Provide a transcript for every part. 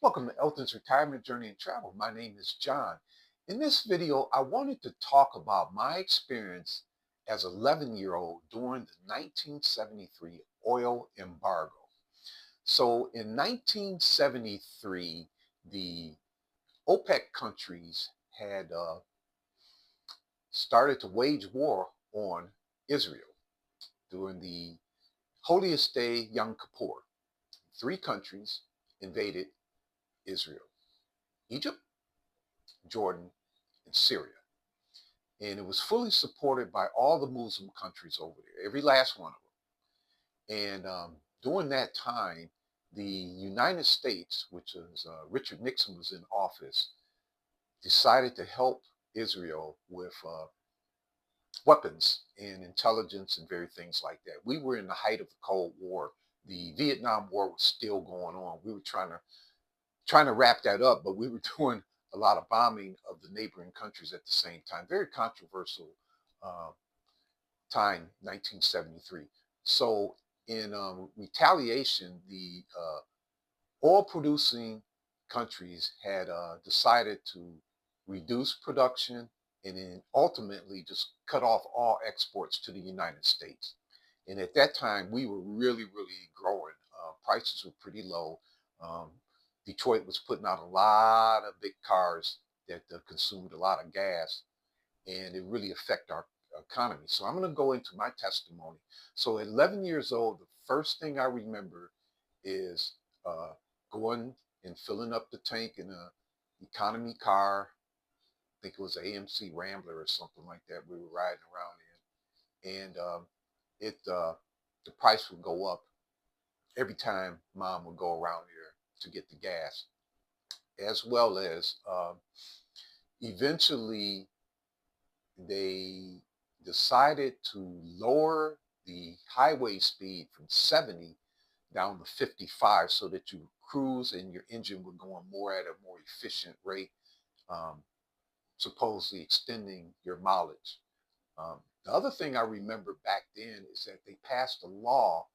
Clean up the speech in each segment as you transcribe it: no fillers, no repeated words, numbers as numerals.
Welcome to Elton's Retirement Journey and Travel. My name is John. In this video, I wanted to talk about my experience as an 11-year-old during the 1973 oil embargo. So in 1973, the OPEC countries had started to wage war on Israel during the holiest day, Yom Kippur. Three countries invaded Israel: Egypt, Jordan, and Syria. And it was fully supported by all the Muslim countries over there, every last one of them. And during that time, the United States, which was Richard Nixon was in office, decided to help Israel with weapons and intelligence and various things like that. We were in the height of the Cold War. The Vietnam War was still going on. We were trying to wrap that up, but we were doing a lot of bombing of the neighboring countries at the same time. Very controversial uh, time, 1973. So in retaliation, the oil-producing countries had decided to reduce production and then ultimately just cut off all exports to the United States. And at that time, we were really, really growing. Prices were pretty low. Um, Detroit was putting out a lot of big cars that consumed a lot of gas, and it really affected our economy. So I'm going to go into my testimony. So at 11 years old, the first thing I remember is uh, going and filling up the tank in a economy car. I think it was an AMC Rambler or something like that. We were riding around in, and it the price would go up every time Mom would go around there to get the gas, as well as eventually they decided to lower the highway speed from 70 down to 55 so that you cruise and your engine would go on more at a more efficient rate, um, supposedly extending your mileage. The other thing I remember back then is that they passed a law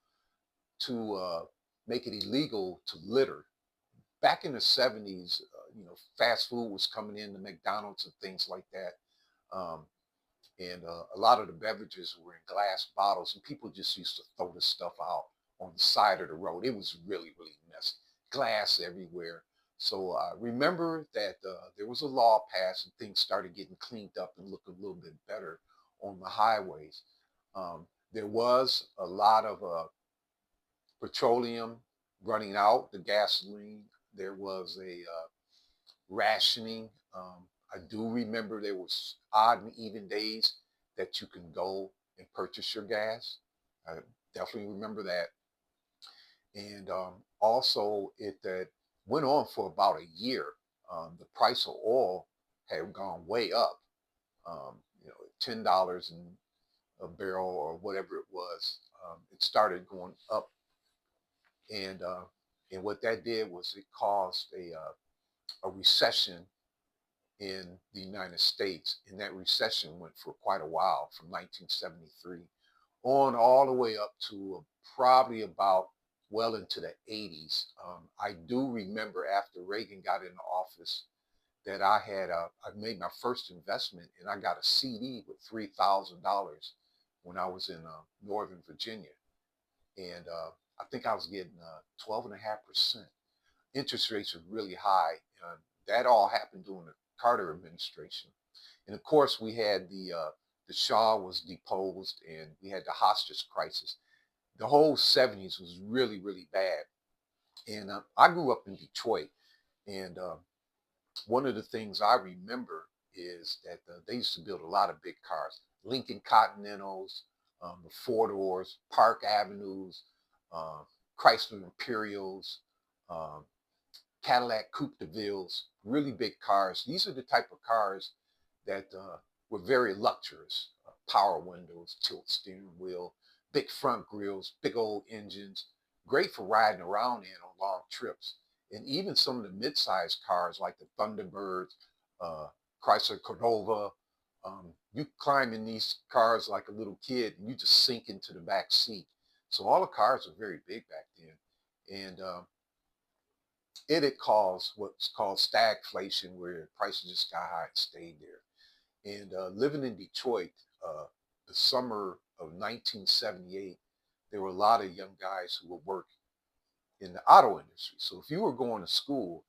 to make it illegal to litter. Back in the 70s, fast food was coming in, the McDonald's and things like that. Um, and a lot of the beverages were in glass bottles, and people just used to throw this stuff out on the side of the road. It was really, really messy. Glass everywhere. So I remember that there was a law passed, and things started getting cleaned up and look a little bit better on the highways. There was a lot of petroleum running out, the gasoline. There was a rationing. I do remember there was odd and even days that you can go and purchase your gas. I definitely remember that. And also, it went on for about a year. The price of oil had gone way up. $10 in a barrel or whatever it was. It started going up, and what that did was it caused a recession in the United States, and that recession went for quite a while from 1973 on all the way up to probably about well into the 80s. I do remember after Reagan got into office that I made my first investment and I got a CD with $3,000 when I was in Northern Virginia, and I think I was getting 12.5%. Interest rates are really high. That all happened during the Carter administration. And of course, we had the Shah was deposed, and we had the hostage crisis. The whole 70s was really, really bad. And I grew up in Detroit, and one of the things I remember is that they used to build a lot of big cars, Lincoln Continentals, the four doors, Park Avenues, uh, Chrysler Imperials, um, Cadillac Coupe de Villes, really big cars. These are the type of cars that were very luxurious. Power windows, tilt steering wheel, big front grills, big old engines, great for riding around in on long trips. And even some of the mid-sized cars like the Thunderbirds, uh, Chrysler Cordova, you climb in these cars like a little kid and you just sink into the back seat. So all the cars were very big back then. And it had caused what's called stagflation, where prices just got high and stayed there. And living in Detroit, uh, the summer of 1978, there were a lot of young guys who would work in the auto industry. So if you were going to school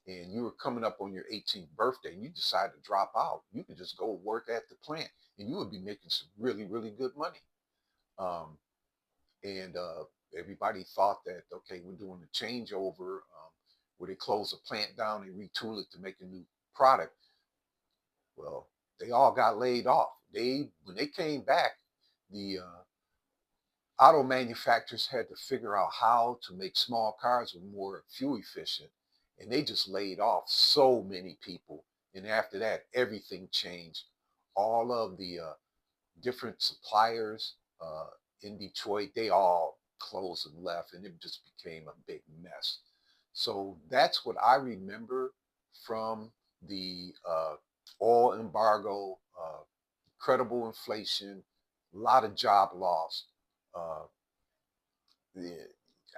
and you were coming up on your 18th birthday and you decided to drop out, you could just go work at the plant and you would be making some really, really good money. Um, and everybody thought that, okay, we're doing a changeover where they close the plant down and retool it to make a new product. Well, they all got laid off. When they came back, the auto manufacturers had to figure out how to make small cars with more fuel efficient, and they just laid off so many people. And after that, everything changed. All of the different suppliers in Detroit, they all closed and left, and it just became a big mess. So that's what I remember from the oil embargo, incredible inflation, a lot of job loss. Uh, the,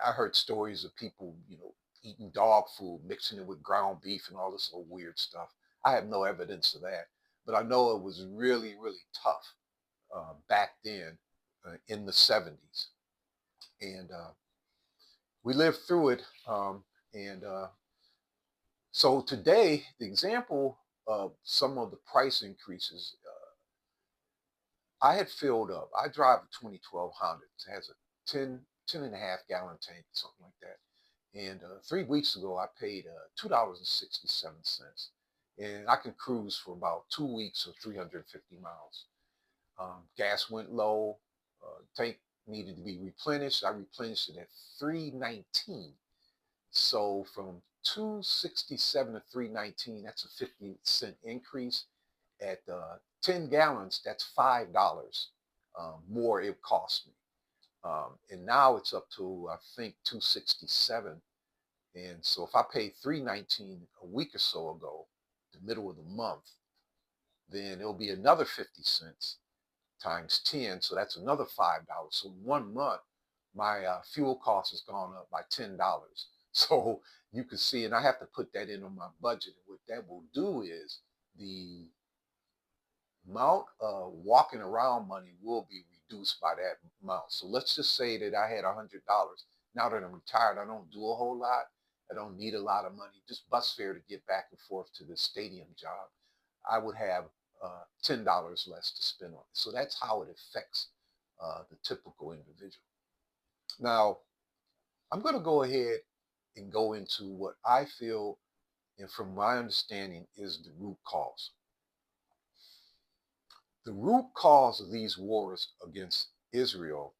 I heard stories of people, eating dog food, mixing it with ground beef and all this little weird stuff. I have no evidence of that, but I know it was really, really tough back then in the 70s. And we lived through it. And so today, the example of some of the price increases, I had filled up. I drive a 2012 Honda. It has a 10 and a half gallon tank, something like that. And 3 weeks ago, I paid $2.67. And I can cruise for about 2 weeks or 350 miles. Gas went low. Tank needed to be replenished. I replenished it at 319. So from 267 to 319, that's a 50-cent increase. At 10 gallons, that's $5 more it cost me. And now it's up to, I think, 267. And so if I paid 319 a week or so ago, the middle of the month, then it'll be another 50 cents times 10. So that's another $5. So 1 month, my fuel cost has gone up by $10. So you can see, and I have to put that in on my budget. And what that will do is the amount of walking around money will be reduced by that amount. So let's just say that I had $100. Now that I'm retired, I don't do a whole lot. I don't need a lot of money. Just bus fare to get back and forth to the stadium job. I would have $10 less to spend on it. So that's how it affects the typical individual. Now, I'm going to go ahead and go into what I feel, and from my understanding, is the root cause. The root cause of these wars against Israel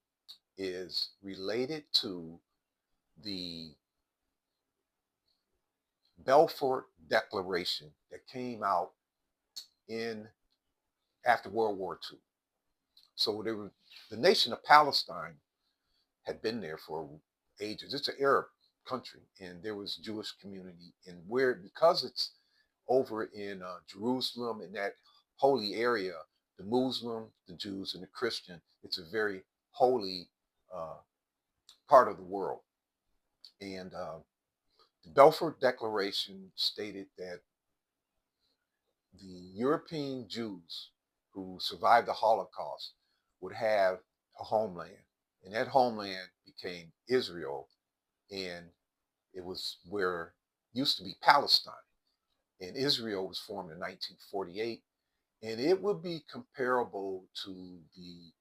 is related to the Balfour Declaration that came out in after World War II. So the nation of Palestine had been there for ages. It's an Arab country, and there was Jewish community, and where because it's over in Jerusalem in that holy area, the Muslim, the Jews, and the Christian, it's a very holy uh, part of the world. And the Balfour Declaration stated that the European Jews who survived the Holocaust would have a homeland, and that homeland became Israel, and it was where it used to be Palestine, and Israel was formed in 1948, and it would be comparable to the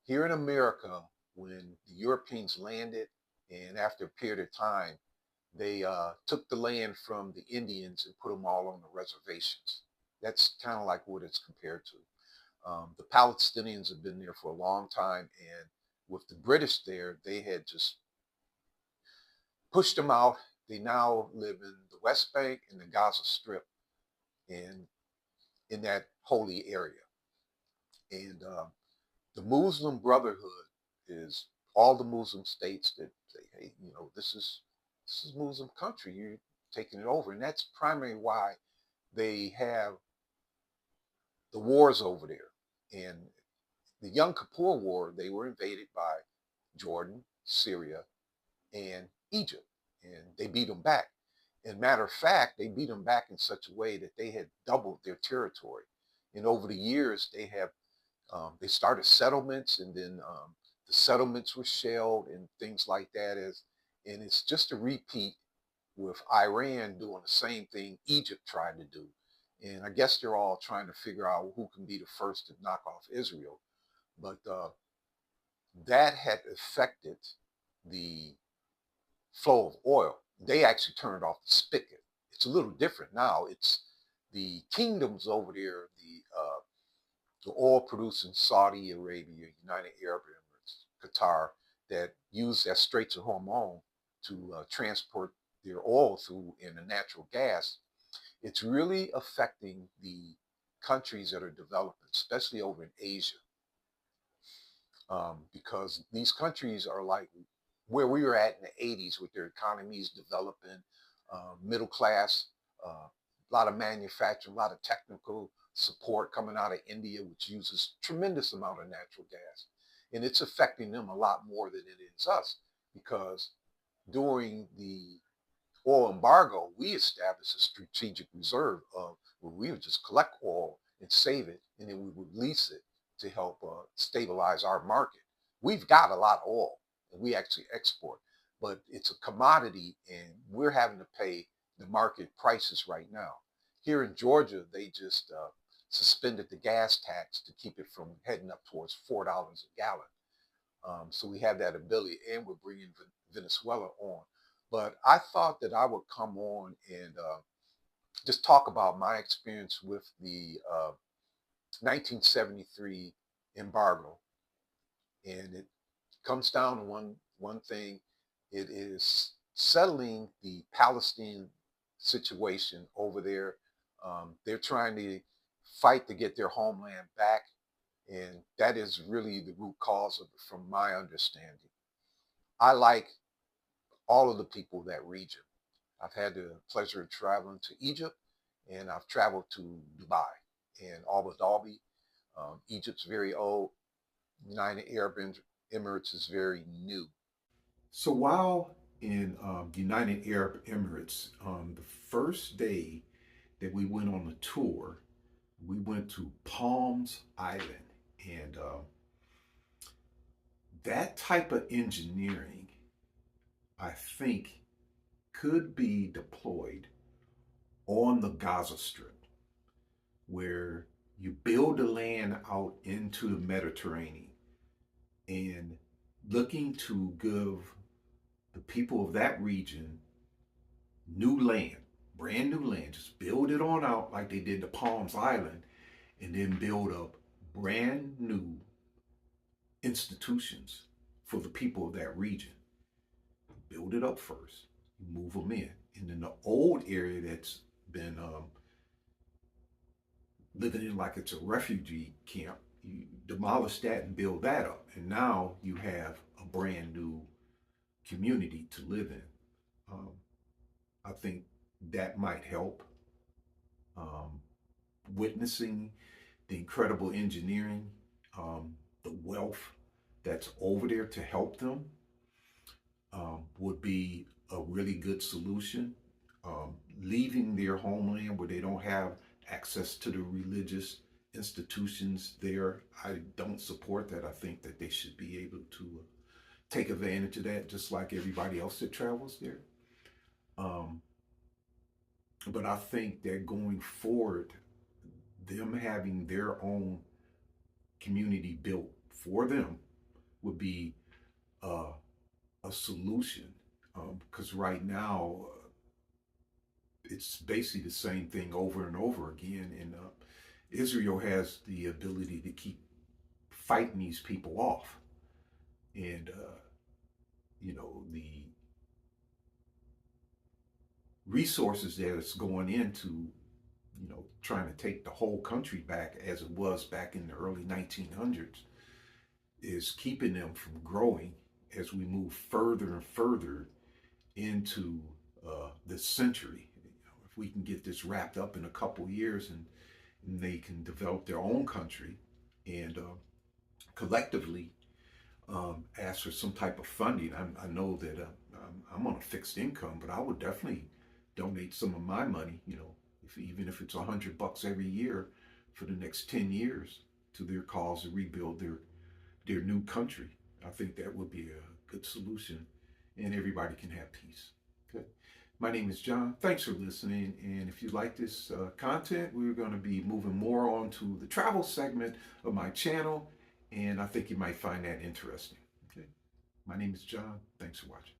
here in America when the Europeans landed, and after a period of time, they took the land from the Indians and put them all on the reservations. That's kind of like what it's compared to. The Palestinians have been there for a long time, and with the British there, they had just pushed them out. They now live in the West Bank and the Gaza Strip, and in that holy area. And the Muslim Brotherhood is all the Muslim states that say, hey, this is Muslim country. You're taking it over, and that's primarily why they have the wars over there. And the Yom Kippur War, they were invaded by Jordan, Syria, and Egypt. and they beat them back. And matter of fact, they beat them back in such a way that they had doubled their territory. And over the years, they started settlements, and then the settlements were shelled and things like that. And it's just a repeat with Iran doing the same thing Egypt tried to do. And I guess they're all trying to figure out who can be the first to knock off Israel. But that had affected the flow of oil. They actually turned off the spigot. It's a little different now. It's the kingdoms over there, the oil producing Saudi Arabia, United Arab Emirates, Qatar, that use that Straits of Hormone to transport their oil through in the natural gas. It's really affecting the countries that are developing, especially over in Asia, because these countries are like where we were at in the 80s with their economies developing, middle class, a lot of manufacturing, a lot of technical support coming out of India, which uses tremendous amount of natural gas. And it's affecting them a lot more than it is us, because during the oil embargo, we established a strategic reserve of where we would just collect oil and save it, and then we would lease it to help stabilize our market. We've got a lot of oil, and we actually export, but it's a commodity, and we're having to pay the market prices right now. Here in Georgia, they just suspended the gas tax to keep it from heading up towards $4 a gallon. So we have that ability, and we're bringing Venezuela on. But I thought that I would come on and just talk about my experience with the 1973 embargo, and it comes down to one thing: it is settling the Palestinian situation over there. They're trying to fight to get their homeland back, and that is really the root cause of it, from my understanding. I like all of the people of that region. I've had the pleasure of traveling to Egypt, and I've traveled to Dubai and Abu Dhabi. Egypt's very old. United Arab Emirates is very new. So while in United Arab Emirates, the first day that we went on the tour, we went to Palms Island, and that type of engineering, I think, could be deployed on the Gaza Strip, where you build the land out into the Mediterranean and looking to give the people of that region new land, brand new land. Just build it on out like they did the Palms Island, and then build up brand new institutions for the people of that region. Build it up first, move them in, and then the old area that's been living in like it's a refugee camp, you demolish that and build that up, and now you have a brand new community to live in. Um, I think that might help. Um, Witnessing the incredible engineering, the wealth that's over there to help them, would be a really good solution. Leaving their homeland where they don't have access to the religious institutions there, I don't support that. I think that they should be able to take advantage of that just like everybody else that travels there. Um, but I think that going forward, them having their own community built for them would be uh, a solution. Because right now, it's basically the same thing over and over again. And Israel has the ability to keep fighting these people off. And, the resources that it's going into, trying to take the whole country back as it was back in the early 1900s is keeping them from growing as we move further and further into this century. If we can get this wrapped up in a couple years, and they can develop their own country and collectively ask for some type of funding. I know that I'm on a fixed income, but I would definitely donate some of my money, if even if it's $100 every year for the next 10 years to their cause to rebuild their new country. I think that would be a good solution, and everybody can have peace. Okay. My name is John. Thanks for listening. And if you like this content, we're going to be moving more on to the travel segment of my channel, and I think you might find that interesting. Okay. My name is John. Thanks for watching.